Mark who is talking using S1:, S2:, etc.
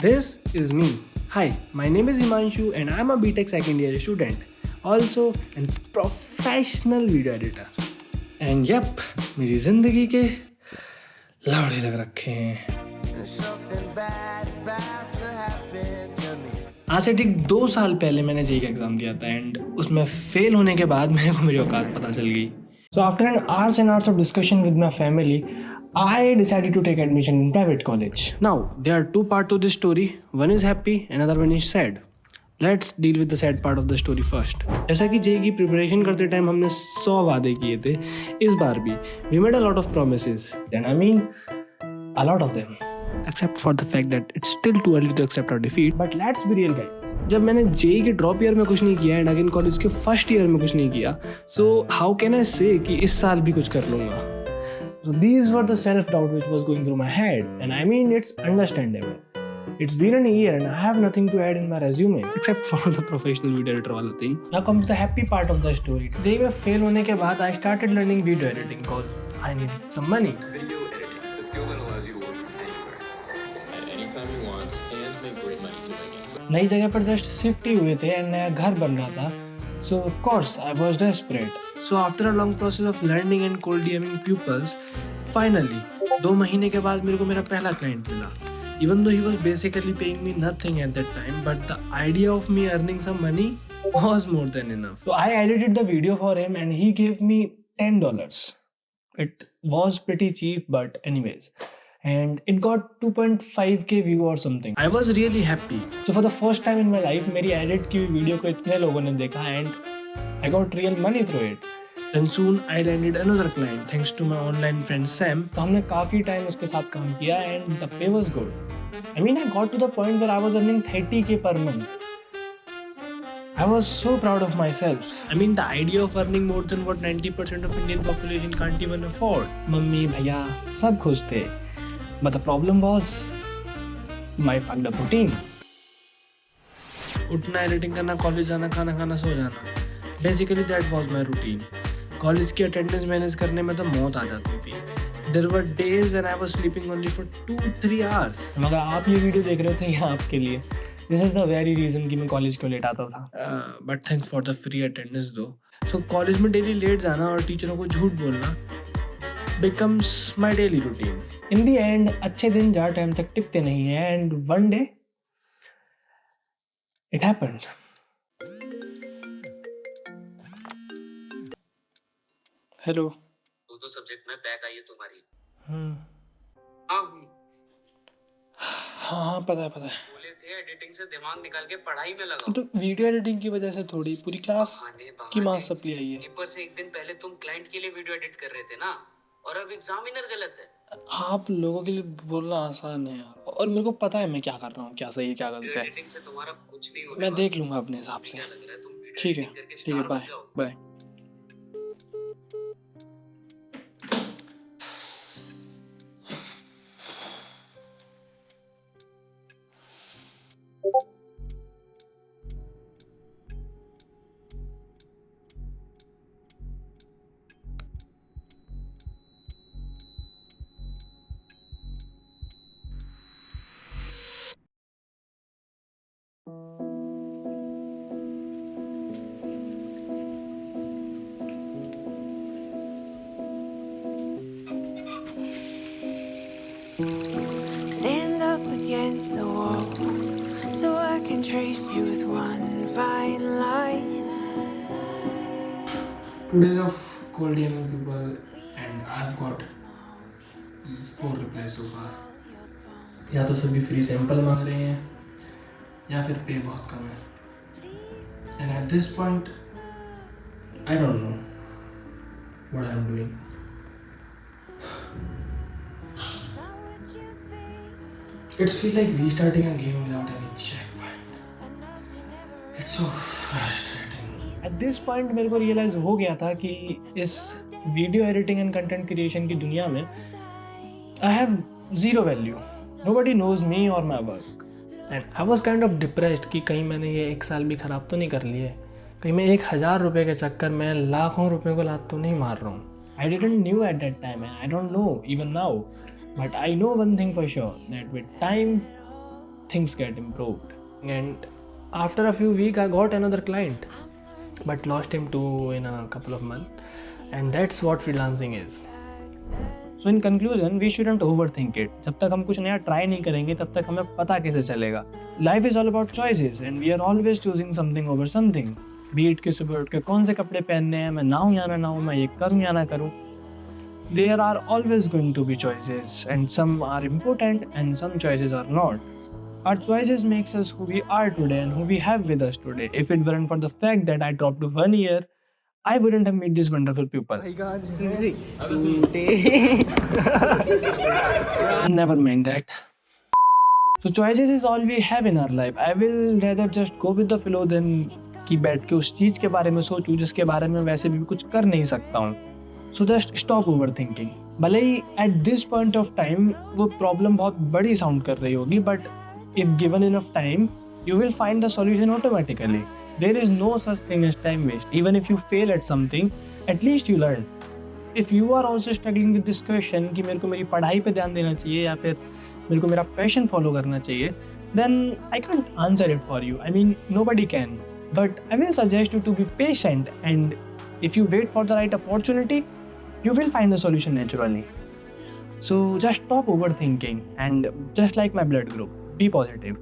S1: This is me. Hi, my name is Himanshu and I'm a BTech second year student. Also, a professional video editor. And yep, मेरी जिंदगी के लौड़े लग रखे हैं। आज से ठीक 2 साल पहले मैंने जेईई का एग्जाम दिया था एंड उसमें फेल होने के बाद मेरे को मेरी औकात पता चल गई। So after an hours and hours of discussion with my family, I decided to take admission in private college. Now, there are 2 parts to this story. One is happy, another one is sad. Let's deal with the sad part of the story first. जैसा कि JEE की preparation करते time हमने 100 वादे किए थे, इस बार भी we made a lot of promises. And I mean, a lot of them. Except for the fact that it's still too early to accept our defeat. But let's be real guys. जब मैंने JEE के drop year में कुछ नहीं किया and again college के first year में कुछ नहीं किया, so how can I say कि इस साल भी कुछ कर लूँगा? So these were the self-doubt which was going through my head, and I mean it's understandable. It's been a year and I have nothing to add in my resume except for the professional video editor वाला thing. Now comes the happy part of the story. JEE में fail होने के बाद I started learning video editing because I needed some money.
S2: Video editing, the skill that allows you to work from anywhere, at any time you want, and make great money doing it.
S1: नई जगह पर just shift ही हुए थे and नया घर बन रहा था, so of course I was desperate. So after a long process of learning and cold DMing pupils, finally 2 महीने के बाद मेरे को मेरा पहला क्लाइंट मिला. Even though he was basically paying me nothing at that time, but the idea of me earning some money was more than enough. So I edited the video for him and he gave me $10. It was pretty cheap, but anyways. And it got 2.5k view or something. I was really happy. So for the first time in my life, मेरी edit की हुई video को इतने लोगों ने देखा and I got real money through it. And soon I landed another client thanks to my online friend Sam. तो हमने काफ़ी टाइम उसके साथ काम किया and the pay was good. I mean I got to the point where I was earning 30k per month. I was so proud of myself. I mean the idea of earning more than what 90% of Indian population can't even afford. Mummy भैया सब खुश थे. But the problem was my fucked up routine. उठना, editing करना, college जाना, खाना खाना, सो जाना. Basically that was my routine. College की अटेंडेंस मैनेज करने में तो मौत आ जाती थी. There were days when I was sleeping only for 2-3 hours. मगर आप ये वीडियो देख रहे थे ये आपके लिए. This is the very reason कि मैं कॉलेज क्यों लेट आता था. But thanks for the free attendance though. So college में डेली लेट जाना और टीचरों को झूठ बोलना becomes my daily routine. In the end, अच्छे दिन ज़्यादा टाइम तक टिकते नहीं हैं and one day it happened. Hello.
S3: 2 subject में बैक आई है तुम्हारी.
S1: हाँ पता है.
S3: बोले थे एडिटिंग से दिमाग निकाल के पढ़ाई में लगाओ.
S1: तो वीडियो एडिटिंग की वजह से थोड़ी पूरी क्लास की मार्क्स सप्ली आई है.
S3: पेपर से एक दिन पहले तुम क्लाइंट के लिए वीडियो एडिट कर रहे थे ना, और अब एग्जामिनर गलत है.
S1: आप लोगों के लिए बोलना आसान है यार, और मेरे को पता है मैं क्या कर रहा हूँ, क्या सही है क्या गलत है.
S3: एडिटिंग से तुम्हारा कुछ नहीं होगा.
S1: मैं देख लूंगा अपने हिसाब से. ठीक है bye bye.
S4: Stand up against the wall so I can trace you with one fine line.
S1: 2 days of cold DMing people and I've got 4 replies so far. या तो सभी फ्री सैंपल मांग रहे हैं या फिर पे बहुत कम है. And at this point I don't know what I'm doing. It feels like restarting a game without any checkpoint. It's so frustrating. At this point मेरे को realize हो गया था कि इस video editing and content creation की दुनिया में I have zero value. Nobody knows me or my work. And I was kind of depressed कि कहीं मैंने ये 1 साल भी ख़राब तो नहीं कर लिए, कहीं मैं 1000 रुपये के चक्कर में लाखों रुपए को लात तो नहीं मार रहा हूँ. I didn't knew at that time, and I don't know even now. But I know one thing for sure, that with time, things get improved. And after a few weeks, I got another client, but lost him too in a couple of months. And that's what freelancing is. So in conclusion, we shouldn't overthink it. जब तक हम कुछ नया try नहीं करेंगे तब तक हमें पता कैसे चलेगा. Life is all about choices and we are always choosing something over something. Be it कि सुबह उठ के कौन से कपड़े पहनने हैं, मैं नहाऊं या ना नहाऊं, मैं ये करूं या ना करूं. There are always going to be choices and some are important and some choices are not. Our choices makes us who we are today and who we have with us today. If it weren't for the fact that I dropped 1 year, I wouldn't have met these wonderful people. Never mind that. So choices is all we have in our life. I will rather just go with the flow than कि बैठ के उस चीज़ के बारे में सोचूं जिसके बारे में वैसे भी कुछ कर नहीं सकता हूँ. So just stop overthinking. भले ही at this point of time वो problem बहुत बड़ी sound कर रही होगी, but if given enough time, you will find the solution automatically. There is no such thing as time waste. Even if you fail at something, at least you learn. If you are also struggling with this question कि मेरे को मेरी पढ़ाई पे ध्यान देना चाहिए या फिर मेरे को मेरा passion follow करना चाहिए, then I can't answer it for you. I mean, nobody can. But I will suggest you to be patient, and if you wait for the right opportunity, you will find the solution naturally. So just stop overthinking and just like my blood group, be positive.